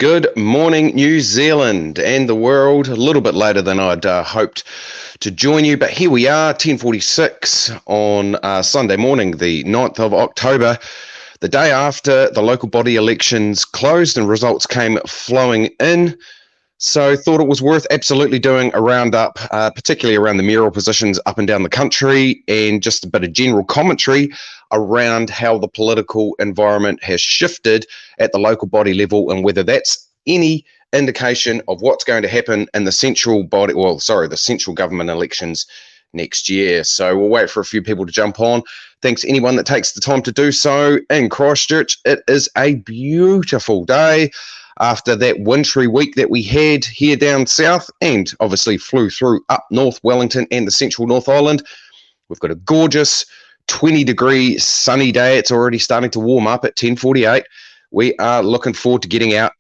Good morning, New Zealand and the world. A little bit later than I'd hoped to join you, but here we are, 10:46 on Sunday morning, the 9th of October, the day after the local body elections closed and results came flowing in. So thought it was worth absolutely doing a roundup, particularly around the mayoral positions up and down the country, and just a bit of general commentary around how the political environment has shifted at the local body level and whether that's any indication of what's going to happen in the central government elections next year. So we'll wait for a few people to jump on. Thanks anyone that takes the time to do so in Christchurch. It is a beautiful day after that wintry week that we had here down south and obviously flew through up north Wellington and the central North Island. We've got a gorgeous 20-degree sunny day. It's already starting to warm up at 10:48. We are looking forward to getting out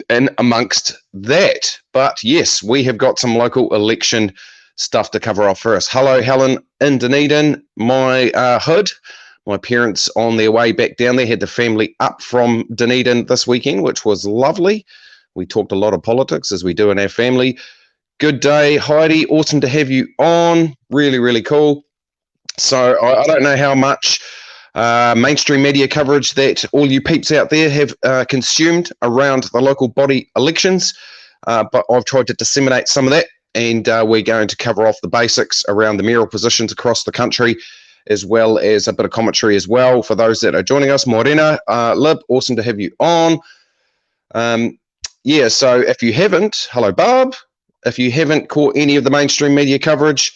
in amongst that. But yes, we have got some local election stuff to cover off first. Hello, Helen in Dunedin. My hood. My parents on their way back down there had the family up from Dunedin this weekend, which was lovely. We talked a lot of politics as we do in our family. Good day, Heidi. Awesome to have you on. Really, really cool. So I don't know how much mainstream media coverage that all you peeps out there have consumed around the local body elections, but I've tried to disseminate some of that, and we're going to cover off the basics around the mayoral positions across the country, as well as a bit of commentary as well for those that are joining us. Morena, Lib, awesome to have you on. So if you haven't, hello, Barb. If you haven't caught any of the mainstream media coverage,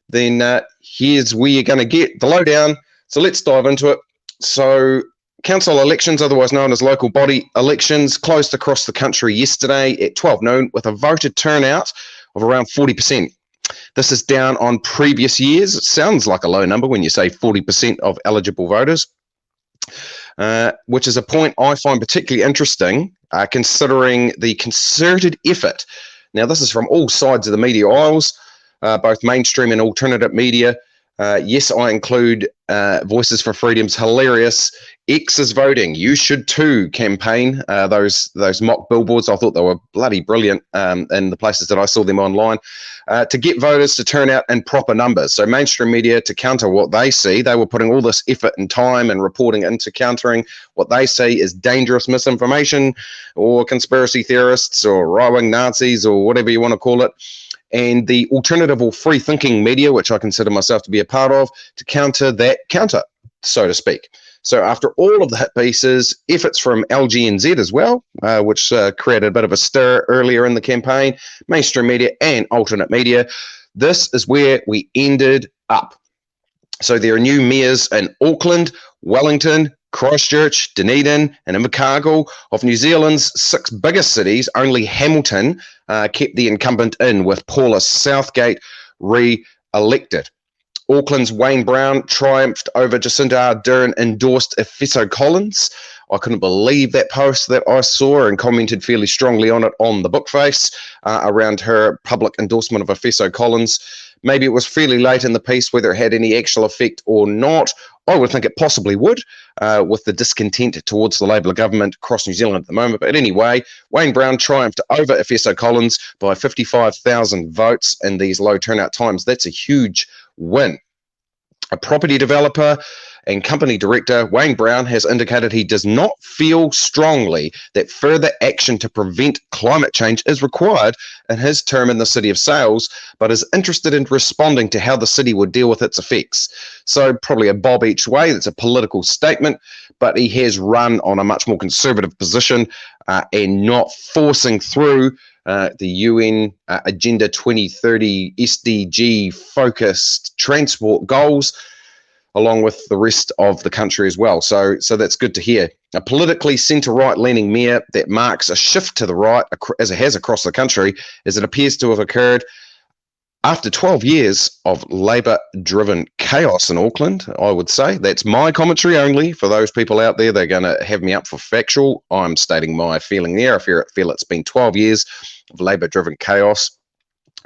then here's where you're going to get the lowdown. So let's dive into it. So council elections, otherwise known as local body elections, closed across the country yesterday at 12 noon with a voter turnout of around 40%. This is down on previous years. It sounds like a low number when you say 40% of eligible voters, which is a point I find particularly interesting, considering the concerted effort. Now, this is from all sides of the media aisles, both mainstream and alternative media. Yes, I include Voices for Freedom's hilarious X is voting, you should too campaign. Those mock billboards, I thought they were bloody brilliant in the places that I saw them online, to get voters to turn out in proper numbers. So mainstream media, to counter what they see, they were putting all this effort and time and reporting into countering what they see is dangerous misinformation or conspiracy theorists or right-wing Nazis or whatever you want to call it. And the alternative or free-thinking media, which I consider myself to be a part of, to counter that counter, so to speak. So after all of the hit pieces, efforts from LGNZ as well, which created a bit of a stir earlier in the campaign, mainstream media and alternate media, this is where we ended up. So there are new mayors in Auckland, Wellington, Christchurch, Dunedin and Invercargill. Of New Zealand's 6 biggest cities, only Hamilton kept the incumbent in, with Paula Southgate re-elected. Auckland's Wayne Brown triumphed over Jacinda Ardern-endorsed Efeso Collins. I couldn't believe that post that I saw and commented fairly strongly on it on the Bookface around her public endorsement of Efeso Collins. Maybe it was fairly late in the piece whether it had any actual effect or not. I would think it possibly would, with the discontent towards the Labour government across New Zealand at the moment. But anyway, Wayne Brown triumphed over Efeso Collins by 55,000 votes in these low turnout times. That's a huge win. A property developer and company director, Wayne Brown, has indicated he does not feel strongly that further action to prevent climate change is required in his term in the City of Sales, but is interested in responding to how the city would deal with its effects. So probably a bob each way. It's a political statement, but he has run on a much more conservative position and not forcing through the UN Agenda 2030 SDG focused transport goals, along with the rest of the country as well. So that's good to hear. A politically centre-right leaning mayor that marks a shift to the right, as it has across the country, as it appears to have occurred after 12 years of Labour-driven chaos in Auckland, I would say. That's my commentary only. For those people out there, they're going to have me up for factual. I'm stating my feeling there. I feel it's been 12 years of Labour-driven chaos.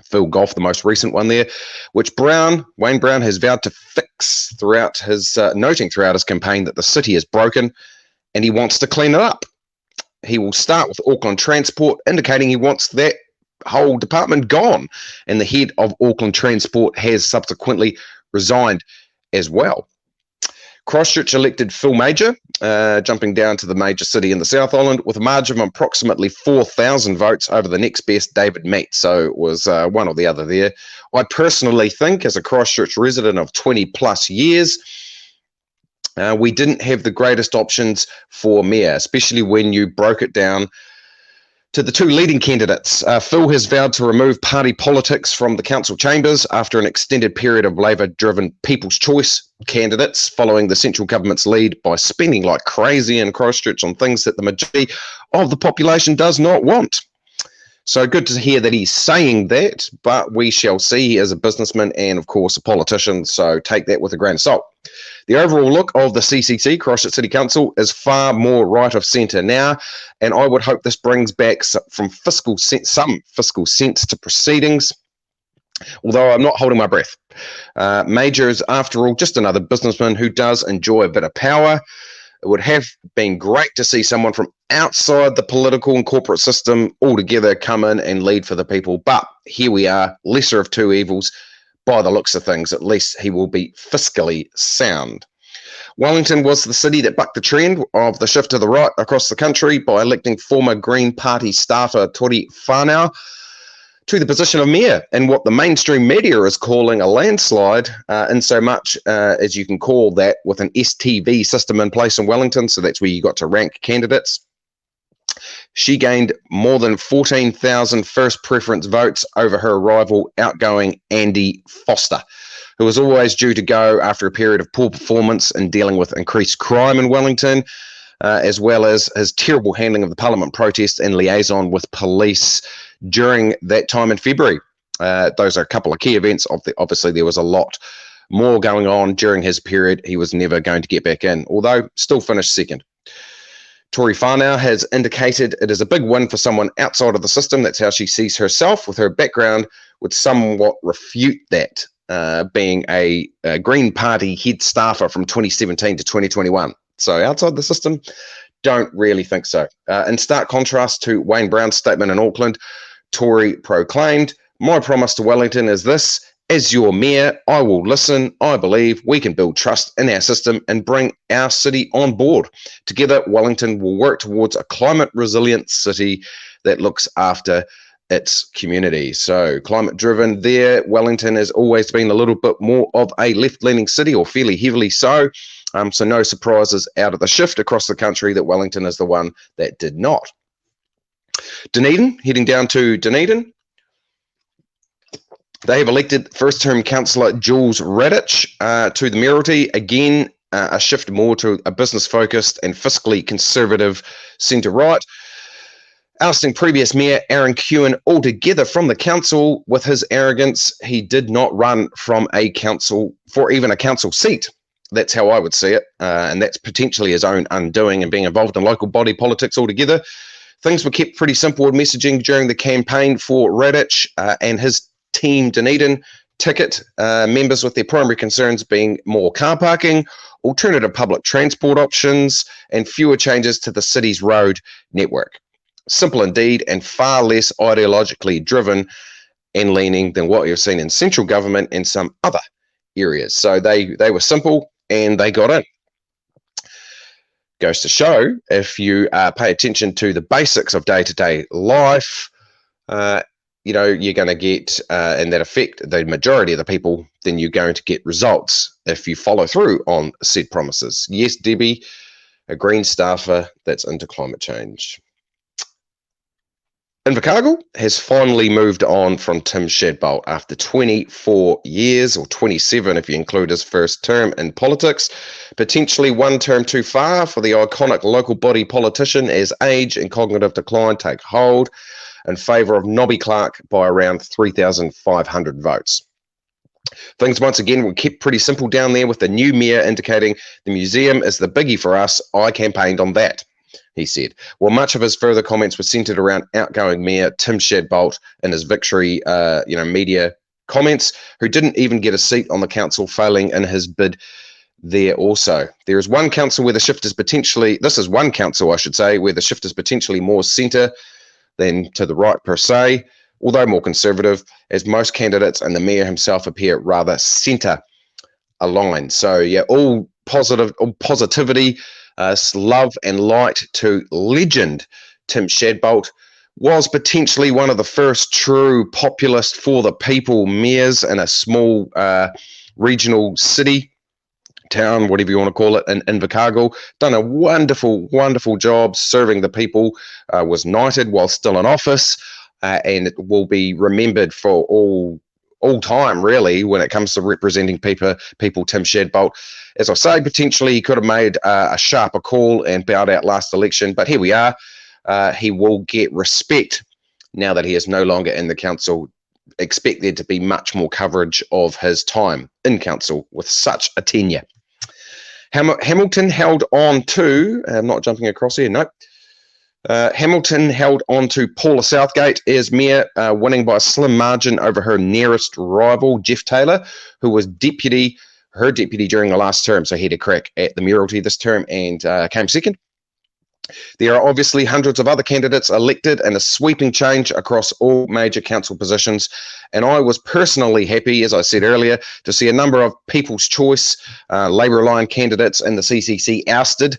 Phil Goff, the most recent one there, which Wayne Brown has vowed to fix throughout his, noting throughout his campaign that the city is broken and he wants to clean it up. He will start with Auckland Transport, indicating he wants that whole department gone. And the head of Auckland Transport has subsequently resigned as well. Christchurch elected Phil Major, jumping down to the major city in the South Island with a margin of approximately 4,000 votes over the next best, David Meat. So it was one or the other there. I personally think, as a Christchurch resident of 20 plus years, we didn't have the greatest options for mayor, especially when you broke it down to the two leading candidates. Phil has vowed to remove party politics from the council chambers after an extended period of Labor-driven People's Choice candidates following the central government's lead by spending like crazy in Christchurch on things that the majority of the population does not want. So good to hear that he's saying that, but we shall see. He is a businessman and, of course, a politician, so take that with a grain of salt. The overall look of the CCC, Christchurch City Council, is far more right of centre now, and I would hope this brings back some fiscal sense to proceedings, although I'm not holding my breath. Major is, after all, just another businessman who does enjoy a bit of power. It would have been great to see someone from outside the political and corporate system altogether come in and lead for the people. But here we are, lesser of two evils. By the looks of things, at least he will be fiscally sound. Wellington was the city that bucked the trend of the shift to the right across the country by electing former Green Party staffer Tory Whanau to the position of mayor in what the mainstream media is calling a landslide, in so much as you can call that with an STV system in place in Wellington. So that's where you got to rank candidates. She gained more than 14,000 first preference votes over her rival, outgoing Andy Foster, who was always due to go after a period of poor performance in dealing with increased crime in Wellington, as well as his terrible handling of the Parliament protest and liaison with police during that time in February. Those are a couple of key events. Obviously, there was a lot more going on during his period. He was never going to get back in, although still finished second. Tory Whanau has indicated it is a big win for someone outside of the system. That's how she sees herself. With her background, would somewhat refute that, being a Green Party head staffer from 2017 to 2021. So outside the system, don't really think so. In stark contrast to Wayne Brown's statement in Auckland, Tory proclaimed, "My promise to Wellington is this: as your mayor, I will listen. I believe we can build trust in our system and bring our city on board. Together, Wellington will work towards a climate resilient city that looks after its community." So climate driven there. Wellington has always been a little bit more of a left-leaning city, or fairly heavily so. So no surprises out of the shift across the country that Wellington is the one that did not. Dunedin, heading down to Dunedin. They have elected first-term councillor Jules Radich to the mayoralty. Again, a shift more to a business-focused and fiscally conservative centre-right. Ousting previous mayor Aaron Kewen altogether from the council with his arrogance, he did not run from a council for even a council seat. That's how I would see it, and that's potentially his own undoing and being involved in local body politics altogether. Things were kept pretty simple with messaging during the campaign for Radich and his Team Dunedin ticket members, with their primary concerns being more car parking, alternative public transport options, and fewer changes to the city's road network. Simple indeed, and far less ideologically driven and leaning than what you've seen in central government and some other areas. So they were simple and they got in. Goes to show, if you pay attention to the basics of day-to-day life, you're going to get, and that affect the majority of the people, then you're going to get results if you follow through on said promises. Yes, Debbie, a Green staffer that's into climate change. Invercargill has finally moved on from Tim Shadbolt after 24 years, or 27 if you include his first term in politics. Potentially one term too far for the iconic local body politician as age and cognitive decline take hold, in favour of Nobby Clark by around 3,500 votes. Things once again were kept pretty simple down there, with the new mayor indicating the museum is the biggie for us. I campaigned on that, he said. Well, much of his further comments were centred around outgoing mayor Tim Shadbolt and his victory, media comments, who didn't even get a seat on the council, failing in his bid there also. There is one council where the shift is potentially, this is one council, I should say, where the shift is potentially more centre than to the right per se, although more conservative, as most candidates and the mayor himself appear rather centre aligned. So yeah, all positive, all positivity, love and light to legend Tim Shadbolt. Was potentially one of the first true populist for the people mayors in a small regional city, town, whatever you want to call it, in Invercargill. Done a wonderful, wonderful job serving the people, was knighted while still in office, and it will be remembered for all time, really, when it comes to representing people, Tim Shadbolt. As I say, potentially he could have made a sharper call and bowed out last election, but here we are. He will get respect now that he is no longer in the council. Expect there to be much more coverage of his time in council with such a tenure. Hamilton held on to, I'm not jumping across here, nope. Hamilton held on to Paula Southgate as mayor, winning by a slim margin over her nearest rival, Jeff Taylor, who was her deputy during the last term. So he had a crack at the mayoralty this term and came second. There are obviously hundreds of other candidates elected and a sweeping change across all major council positions. And I was personally happy, as I said earlier, to see a number of People's Choice Labour-aligned candidates in the CCC ousted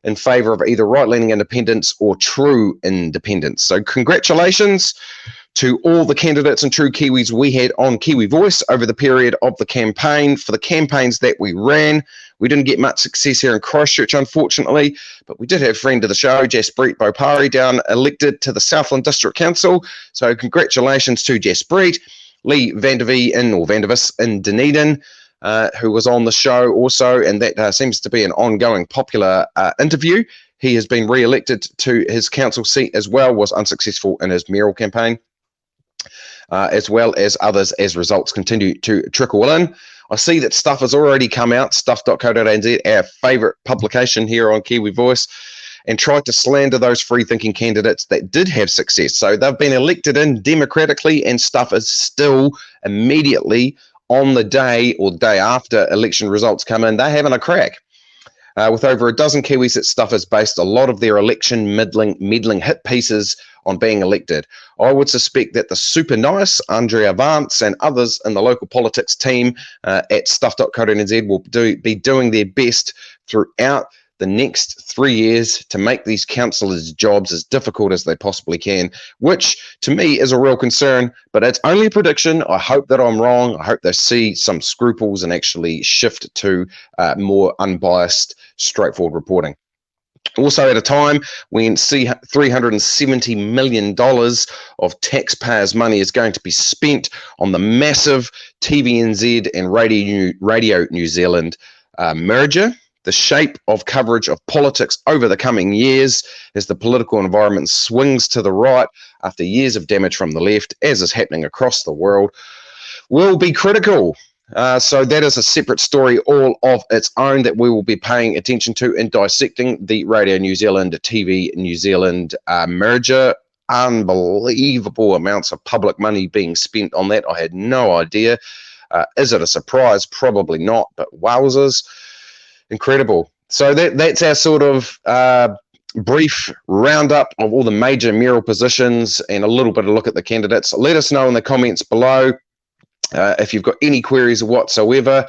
in favour of either right-leaning independents or true independents. So congratulations to all the candidates and true Kiwis we had on Kiwi Voice over the period of the campaign. For the campaigns that we ran, we didn't get much success here in Christchurch, unfortunately, but we did have a friend of the show, Jaspreet Bopari, down elected to the Southland District Council. So congratulations to Jaspreet. Lee Vandervis in Dunedin, who was on the show also, and that seems to be an ongoing popular interview. He has been re-elected to his council seat as well, was unsuccessful in his mayoral campaign. As well as others as results continue to trickle in. I see that stuff has already come out, stuff.co.nz, our favourite publication here on Kiwi Voice, and tried to slander those free-thinking candidates that did have success. So they've been elected in democratically, and stuff is still immediately on the day or day after election results come in, they're having a crack. With over a dozen Kiwis that Stuff has based a lot of their election meddling hit pieces on being elected. I would suspect that the super nice Andrea Vance and others in the local politics team at stuff.co.nz will be doing their best throughout the next 3 years to make these councillors' jobs as difficult as they possibly can, which to me is a real concern, but it's only a prediction. I hope that I'm wrong. I hope they see some scruples and actually shift to more unbiased, straightforward reporting. Also, at a time when $370 million of taxpayers' money is going to be spent on the massive TVNZ and Radio New Zealand merger, the shape of coverage of politics over the coming years as the political environment swings to the right after years of damage from the left, as is happening across the world, will be critical. So that is a separate story all of its own that we will be paying attention to in dissecting the Radio New Zealand, TV New Zealand merger. Unbelievable amounts of public money being spent on that. I had no idea. Is it a surprise? Probably not, but wowzers. Incredible. So that's our sort of brief roundup of all the major mayoral positions and a little bit of look at the candidates. Let us know in the comments below if you've got any queries whatsoever,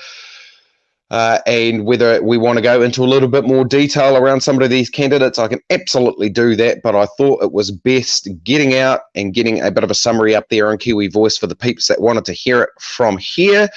and whether we want to go into a little bit more detail around some of these candidates. I can absolutely do that, but I thought it was best getting out and getting a bit of a summary up there on Kiwi Voice for the peeps that wanted to hear it from here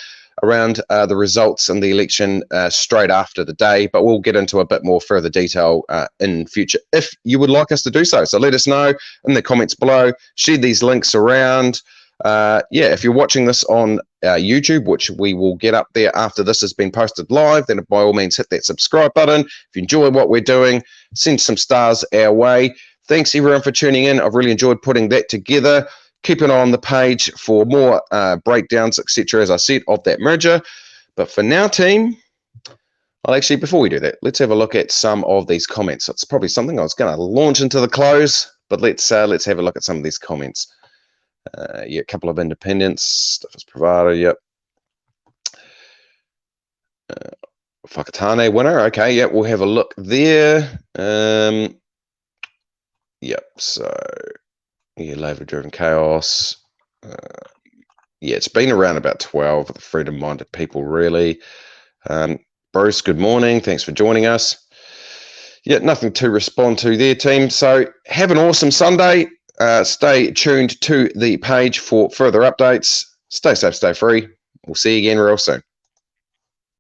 around the results in the election straight after the day, but we'll get into a bit more further detail in future if you would like us to do so. So let us know in the comments below, share these links around. If you're watching this on YouTube, which we will get up there after this has been posted live, then by all means hit that subscribe button. If you enjoy what we're doing, send some stars our way. Thanks everyone for tuning in. I've really enjoyed putting that together. Keep an eye on the page for more breakdowns, etc., as I said, of that merger. But for now, team, before we do that, let's have a look at some of these comments. It's probably something I was going to launch into the close, but let's have a look at some of these comments. A couple of independents, stuff is provided, yep. Whakatane winner. Okay, yeah, we'll have a look there. Yep, so yeah, Labour-driven chaos. Yeah, it's been around about 12 of the freedom-minded people, really. Bruce, good morning. Thanks for joining us. Yeah, nothing to respond to there, team. So have an awesome Sunday. Stay tuned to the page for further updates. Stay safe, stay free. We'll see you again real soon.